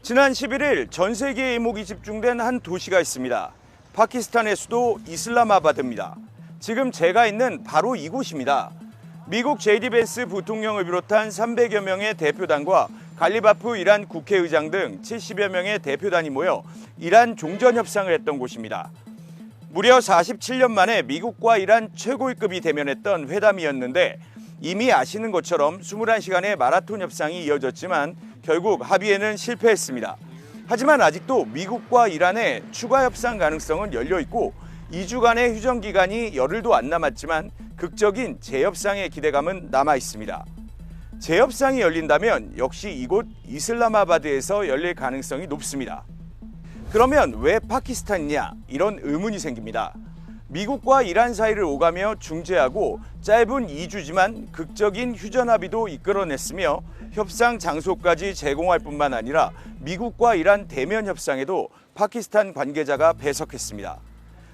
지난 11일 전 세계의 이목이 집중된 한 도시가 있습니다. 파키스탄의 수도 이슬라마바드입니다. 지금 제가 있는 바로 이곳입니다. 미국 제이디 벤스 부통령을 비롯한 300여 명의 대표단과 갈리바프 이란 국회의장 등 70여 명의 대표단이 모여 이란 종전 협상을 했던 곳입니다. 무려 47년 만에 미국과 이란 최고위급이 대면했던 회담이었는데 이미 아시는 것처럼 21시간의 마라톤 협상이 이어졌지만 결국 합의에는 실패했습니다. 하지만 아직도 미국과 이란의 추가 협상 가능성은 열려 있고 2주간의 휴전 기간이 열흘도 안 남았지만 극적인 재협상의 기대감은 남아 있습니다. 재협상이 열린다면 역시 이곳 이슬라마바드에서 열릴 가능성이 높습니다. 그러면 왜 파키스탄이냐? 이런 의문이 생깁니다. 미국과 이란 사이를 오가며 중재하고 짧은 2주지만 극적인 휴전 합의도 이끌어냈으며 협상 장소까지 제공할 뿐만 아니라 미국과 이란 대면 협상에도 파키스탄 관계자가 배석했습니다.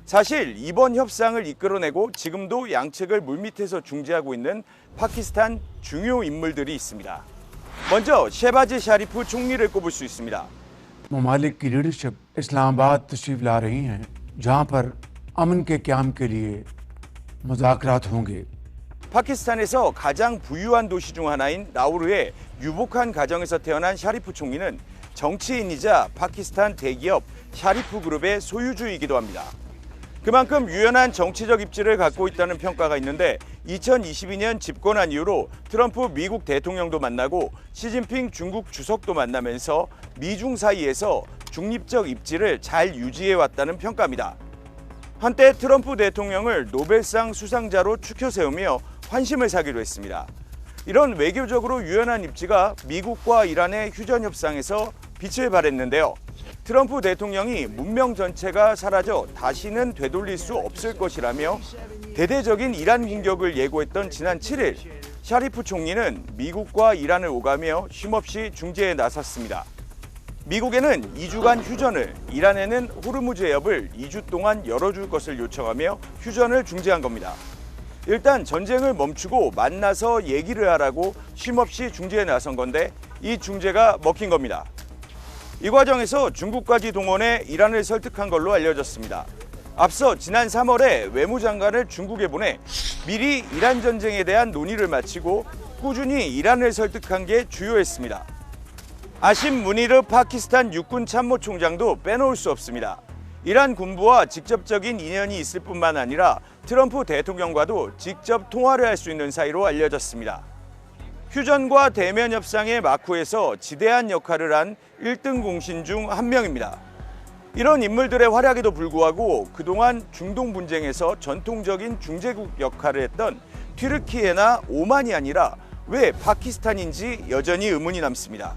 사실 이번 협상을 이끌어내고 지금도 양측을 물밑에서 중재하고 있는 파키스탄 중요 인물들이 있습니다. 먼저 셰바즈 샤리프 총리를 꼽을 수 있습니다. ममालिक की लीडरशिप इस्लामाबाद तशरीफ ला रही हैं जहां पर अमन के क़याम के लिए मुज़ाकरात होंगे. 파키스탄에서 가장 부유한 도시 중 하나인 라우르의 유복한 가정에서 태어난 샤리프 총리는 정치인이자 파키스탄 대기업 샤리프 그룹의 소유주이기도 합니다. 그만큼 유연한 정치적 입지를 갖고 있다는 평가가 있는데 2022년 집권한 이후로 트럼프 미국 대통령도 만나고 시진핑 중국 주석도 만나면서 미중 사이에서 중립적 입지를 잘 유지해왔다는 평가입니다. 한때 트럼프 대통령을 노벨상 수상자로 추켜 세우며 환심을 사기도 했습니다. 이런 외교적으로 유연한 입지가 미국과 이란의 휴전 협상에서 빛을 발했는데요. 트럼프 대통령이 문명 전체가 사라져 다시는 되돌릴 수 없을 것이라며 대대적인 이란 공격을 예고했던 지난 7일 샤리프 총리는 미국과 이란을 오가며 쉼없이 중재에 나섰습니다. 미국에는 2주간 휴전을, 이란에는 호르무즈 해협을 2주 동안 열어줄 것을 요청하며 휴전을 중재한 겁니다. 일단 전쟁을 멈추고 만나서 얘기를 하라고 쉼없이 중재에 나선 건데 이 중재가 먹힌 겁니다. 이 과정에서 중국까지 동원해 이란을 설득한 걸로 알려졌습니다. 앞서 지난 3월에 외무장관을 중국에 보내 미리 이란 전쟁에 대한 논의를 마치고 꾸준히 이란을 설득한 게 주요했습니다. 아심 무니르 파키스탄 육군 참모총장도 빼놓을 수 없습니다. 이란 군부와 직접적인 인연이 있을 뿐만 아니라 트럼프 대통령과도 직접 통화를 할 수 있는 사이로 알려졌습니다. 휴전과 대면 협상의 마쿠에서 지대한 역할을 한 1등 공신 중 한 명입니다. 이런 인물들의 활약에도 불구하고 그동안 중동 분쟁에서 전통적인 중재국 역할을 했던 튀르키예나 오만이 아니라 왜 파키스탄인지 여전히 의문이 남습니다.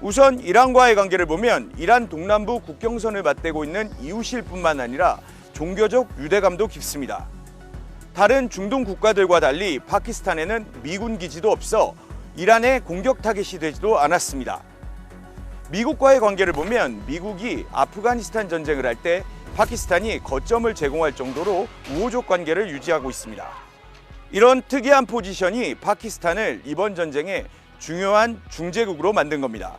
우선 이란과의 관계를 보면 이란 동남부 국경선을 맞대고 있는 이웃일 뿐만 아니라 종교적 유대감도 깊습니다. 다른 중동 국가들과 달리 파키스탄에는 미군 기지도 없어 이란의 공격 타겟이 되지도 않았습니다. 미국과의 관계를 보면 미국이 아프가니스탄 전쟁을 할 때 파키스탄이 거점을 제공할 정도로 우호적 관계를 유지하고 있습니다. 이런 특이한 포지션이 파키스탄을 이번 전쟁의 중요한 중재국으로 만든 겁니다.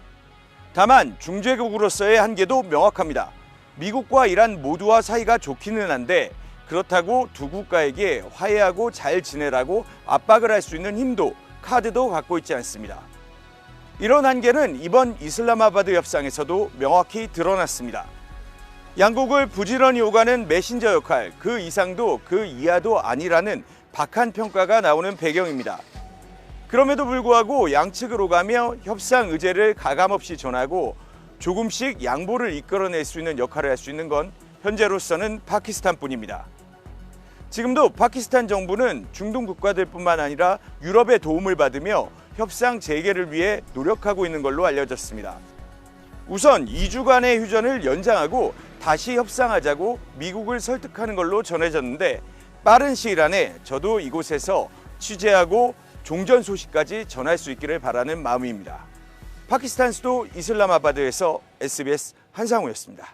다만 중재국으로서의 한계도 명확합니다. 미국과 이란 모두와 사이가 좋기는 한데 그렇다고 두 국가에게 화해하고 잘 지내라고 압박을 할 수 있는 힘도 카드도 갖고 있지 않습니다. 이런 한계는 이번 이슬라마바드 협상에서도 명확히 드러났습니다. 양국을 부지런히 오가는 메신저 역할, 그 이상도 그 이하도 아니라는 박한 평가가 나오는 배경입니다. 그럼에도 불구하고 양측을 오가며 협상 의제를 가감없이 전하고 조금씩 양보를 이끌어낼 수 있는 역할을 할 수 있는 건 현재로서는 파키스탄뿐입니다. 지금도 파키스탄 정부는 중동 국가들뿐만 아니라 유럽의 도움을 받으며 협상 재개를 위해 노력하고 있는 걸로 알려졌습니다. 우선 2주간의 휴전을 연장하고 다시 협상하자고 미국을 설득하는 걸로 전해졌는데 빠른 시일 안에 저도 이곳에서 취재하고 종전 소식까지 전할 수 있기를 바라는 마음입니다. 파키스탄 수도 이슬라마바드에서 SBS 한상우였습니다.